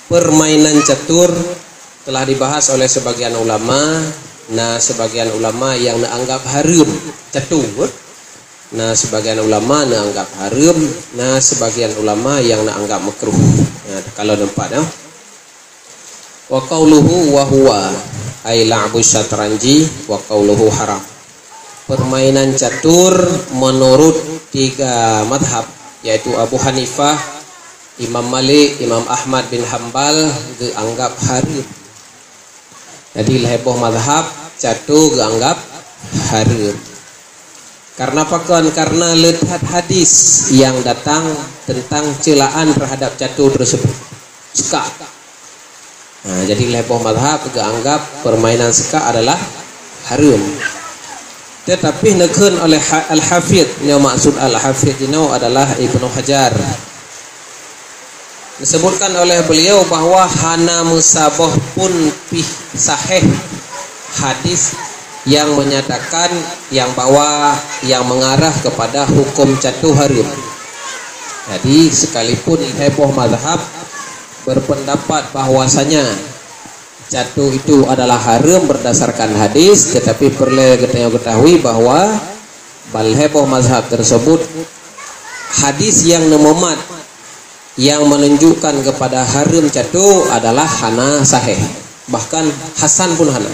permainan catur telah dibahas oleh sebagian ulama. Nah, sebagian ulama yang menganggap haram catur. Nah, sebagian ulama menganggap haram. Nah, sebagian ulama yang menganggap makruh. Nah, kalau nampak dah. Wa qauluhu wa huwa ay la'bu syatranji wa qauluhu haram. Permainan catur menurut 3 madhab, yaitu Abu Hanifah, Imam Malik, Imam Ahmad bin Hambal dianggap haram. Jadi heboh madhab catur dianggap haram. Karena apa kan? Karena lihat hadis yang datang tentang celaan terhadap catur tersebut. Suka. Nah, jadi heboh madhab dianggap permainan suka adalah haram. Tetapi nekun oleh Al-Hafidh, yang maksud Al-Hafidh ini adalah Ibnu Hajar. Disebutkan oleh beliau bahwa hana musabah pun sahih hadis yang menyatakan yang mengarah kepada hukum catur haram. Jadi sekalipun heboh mazhab berpendapat bahwasanya catur itu adalah haram berdasarkan hadis, tetapi perlu kita ketahui bahwa heboh mazhab tersebut hadis yang memuat yang menunjukkan kepada haram catur adalah hana sahih, bahkan hasan pun hana,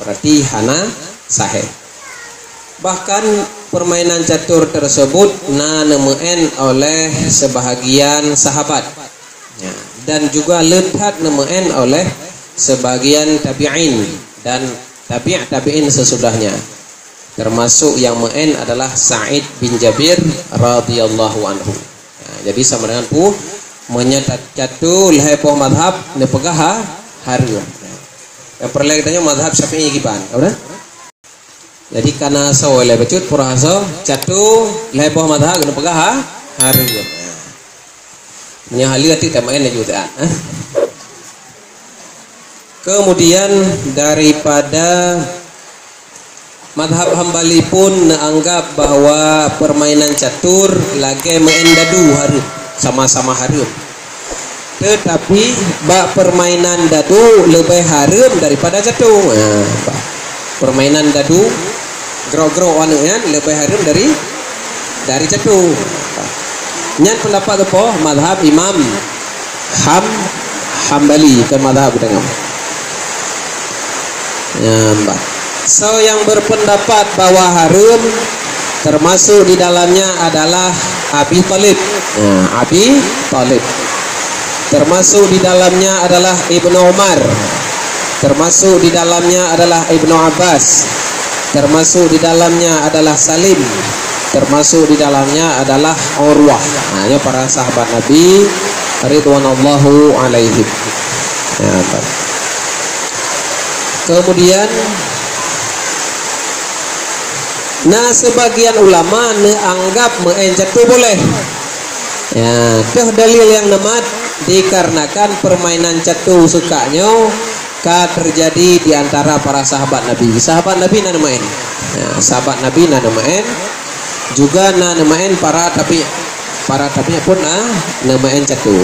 berarti hana sahih. Bahkan permainan catur tersebut nemen oleh sebahagian sahabat ya, dan juga lihat nemen oleh sebagian tabi'in dan tabi'in sesudahnya, termasuk yang me'n adalah Sa'id bin Jabir radhiyallahu anhu. Jadi sama dengan menyatakan catur heboh madhab nepegah haram. Yang perlu kita madhab Syafi'i kiban, udah? Jadi karena oleh becut purasa catur heboh madhab nepegah haram. Menyahali hati tamain juga. Kemudian daripada madhab Hambali pun menganggap bahwa permainan catur lagi mendadu haram, sama-sama haram. Tetapi permainan dadu lebih haram daripada catur. Nah, permainan dadu gro-gro anunya lebih haram dari catur. Nyan pendapat apa? Madhab Imam Hambali kan madhab dengan. Ya, mbak. So yang berpendapat bahwa haram termasuk di dalamnya adalah Abi Thalib. Nah, Abi Thalib. Termasuk di dalamnya adalah Ibnu Umar. Termasuk di dalamnya adalah Ibnu Abbas. Termasuk di dalamnya adalah Salim. Termasuk di dalamnya adalah Urwah. Nah, ini para sahabat Nabi ridwanullahu alaihim. Ya, kemudian sebagian ulama menganggap catur boleh. Ya, dalil yang nemat dikarenakan permainan catur sukanya terjadi di antara para sahabat Nabi. Sahabat Nabi main. Ya, sahabat Nabi main. Juga main para tabi pun main catur.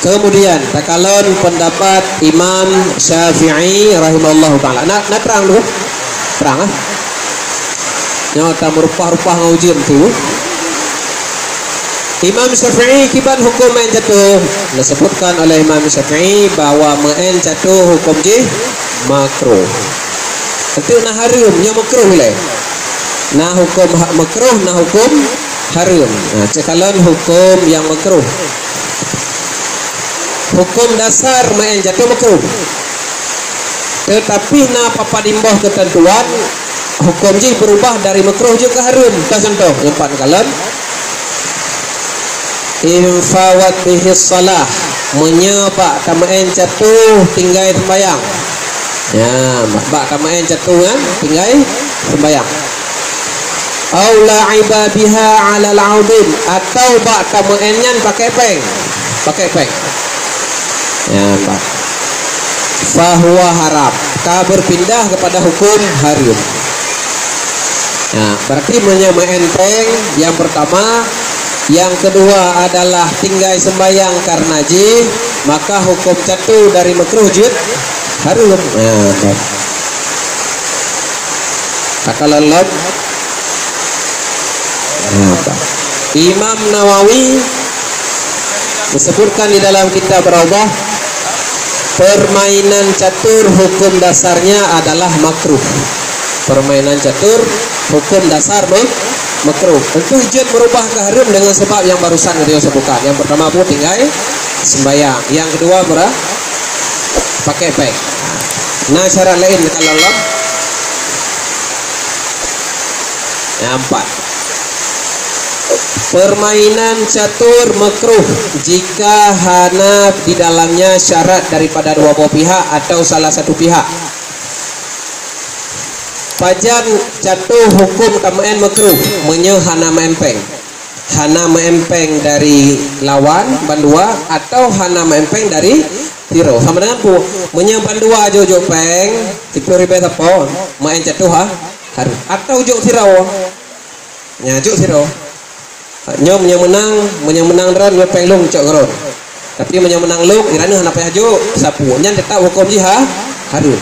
Kemudian takalon pendapat Imam Syafi'i rahimahullahu taala. Nak terang dulu. Terang nyata merupah-rupah ngaujian tu. Imam Syafi'i kiban hukum main catur. Disebutkan oleh Imam Syafi'i bahwa main catur hukum makruh. Itu haram nya makruh boleh. Hukum makruh, hukum haram. Nah, cekalan hukum yang makruh. Hukum dasar main catur makruh. Tetapi papadimbah ketentuan hukum berubah dari makruh ke haram. Contoh yang pangalan infawat bihis salah, menyepak tamain catur tinggal sembayang. Ya, bak tamain catur kan tinggal sembayang. Au la'iba biha 'ala al-'udin, atau bak tamainnya pakai peng. Ya, Pak. Fahuwa haram. Berpindah kepada hukum haram. Nah, berarti menyamakan peng yang pertama Yang kedua adalah tinggal sembahyang karena ji, maka hukum jatuh dari makruh jud harum. Takalallab. Imam Nawawi disebutkan di dalam kitab Rawdah, permainan catur hukum dasarnya adalah makruh. Permainan catur hukum dasar makruh. Tentu ijad merubah ke haram dengan sebab yang barusan dia sebutkan. Yang pertama pun tinggal sembahyang. Yang kedua pakai pek. Nah syarat lain kalau Allah. Yang empat, permainan catur makruh jika hana di dalamnya syarat daripada dua belah pihak atau salah satu pihak. Pajan jatuh hukum tamaan makruh hana meempeng. Hana meempeng dari lawan bandua atau hana meempeng dari tiro. Sama dengan pu bandua jojo peng tipu ribe tapon main jatuh harus atau jok tiro. Nya jok tiro. Nyom yang menang ron peng lung cok ron. Tapi menang lung irana hana payah jok sapu nya tetap hukum jiha harus.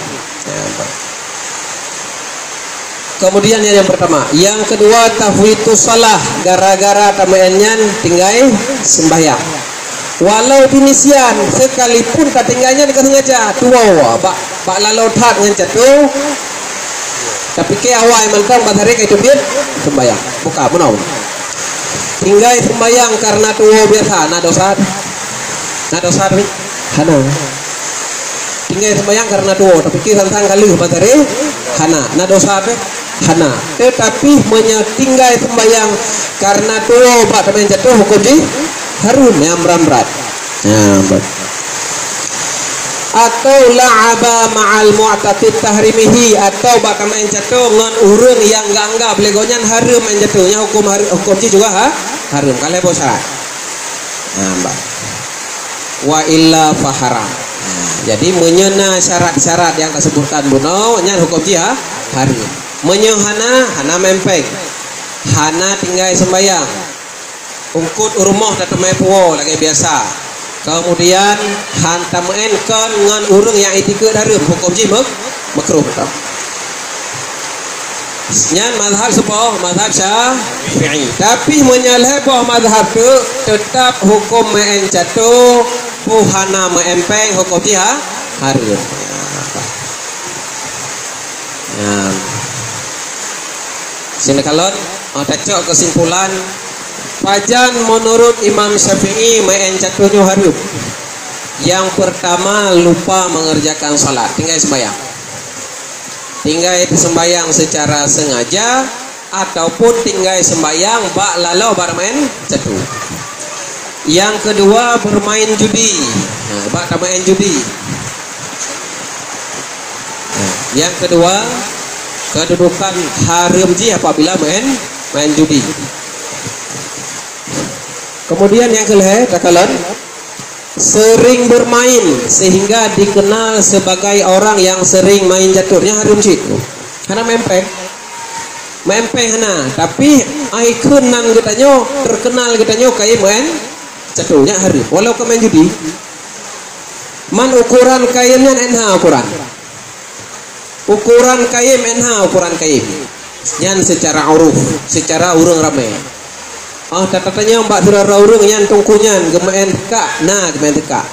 Kemudian yang pertama, yang kedua tafwitu salah gara-gara tamaennya tinggal sembahyang. Walau pinisian sekalipun ketinggalnya dengan sengaja tua pak lalau tak dengan jatuh. Tapi ke awal mentang batari ke itu dia sembahyang. Buka menau. Tinggal sembahyang karena tua biasa na dosa ni hana. Tinggal sembahyang karena tua tapi ke santang kali batari hana na dosa hana. Tetapi menyatinggal sembahyang karena tuh pak teman jatuh hukum ji harum yang berat. Atau la'aba ma'al mu'taqid tahrimihi atau pak teman jatuh ngan urang yang enggak anggap legonyan harum yang jatuhnya hukum ji juga harum kalau bosan. Wa illa faharam. Jadi menyena syarat-syarat yang tersebutkan buno nya hukum ji harum. Hana mempeng, hana tinggal sembahyang, ungkut urmoh datang mai puo lagi biasa. Kemudian hantam kon ngan urung yang itikut harum hukum ji makruh betul. Nyan mazhab sepoh mazhab Syafi'i. Tapi menyaleh boh mazhab tu tetap hukum main jatuh, hana mempeng hukum ji harum. Sini kalon tacok kesimpulan pajan menurut Imam Syafi'i main jatuhnya harum. Yang pertama lupa mengerjakan salat, tinggal sembahyang. Tinggal sembahyang secara sengaja ataupun tinggal sembahyang bak lalau bermain jatuh. Yang kedua bermain judi. Bak main judi. Yang kedua kedudukan haram ji apabila main judi. Kemudian yang kelih takalan sering bermain sehingga dikenal sebagai orang yang sering main jatuhnya haram ji. Karena mempeng hana tapi ikonan katanya terkenal katanya kayak main jatuhnya haram walau ke main judi. Man ukuran kainnya enha ukuran kaim enha ukuran kaim nyan secara uruf secara urung ramai tatatanya mbak surara urung nyan tungkunyan gemain teka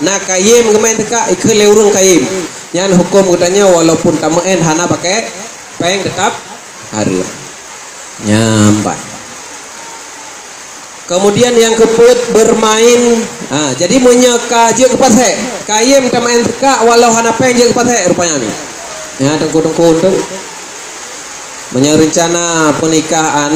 nah kaim gemain teka ikhle urung kaim nyan hukum katanya walaupun tamain hana pakai peng tetap harum nyambat. Kemudian yang keput bermain jadi menyeka je kepasek kaim tamain teka walau hana peng je kepasek rupanya ni. Ya tengku tu menyerencana pernikahan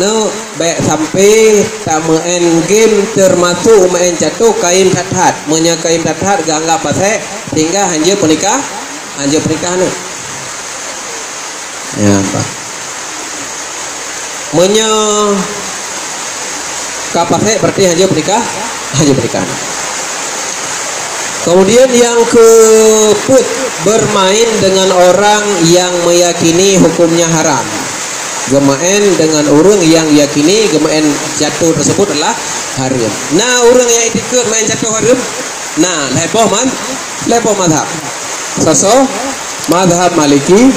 baik sampai tak main game termasuk main jatuh kain tathat kain tathat gangga pasek hingga hanya pernikahan ya apa kapasek berarti hanya pernikahan. Kemudian yang keput bermain dengan orang yang meyakini hukumnya haram. gemaen dengan orang yang yakini gemaen jatuh tersebut adalah haram. Nah, orang yang ikut main jatuh haram, nah leboh madhab. So madhab Maliki,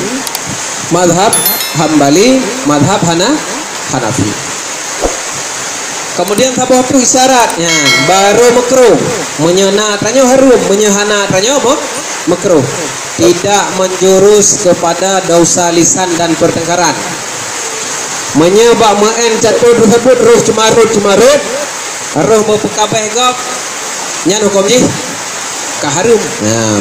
madhab Hambali, madhab Hanafi. Kemudian tabuh tu isyaratnya baru makruh, menyana tanya haram, menyahana tanya makruh. Tidak menjurus kepada dosa lisan dan pertengkaran. Menyebab main jatuh tersebut roh cemarut, roh berpekabeh gop, nyan hukum ji kaharum. Nah,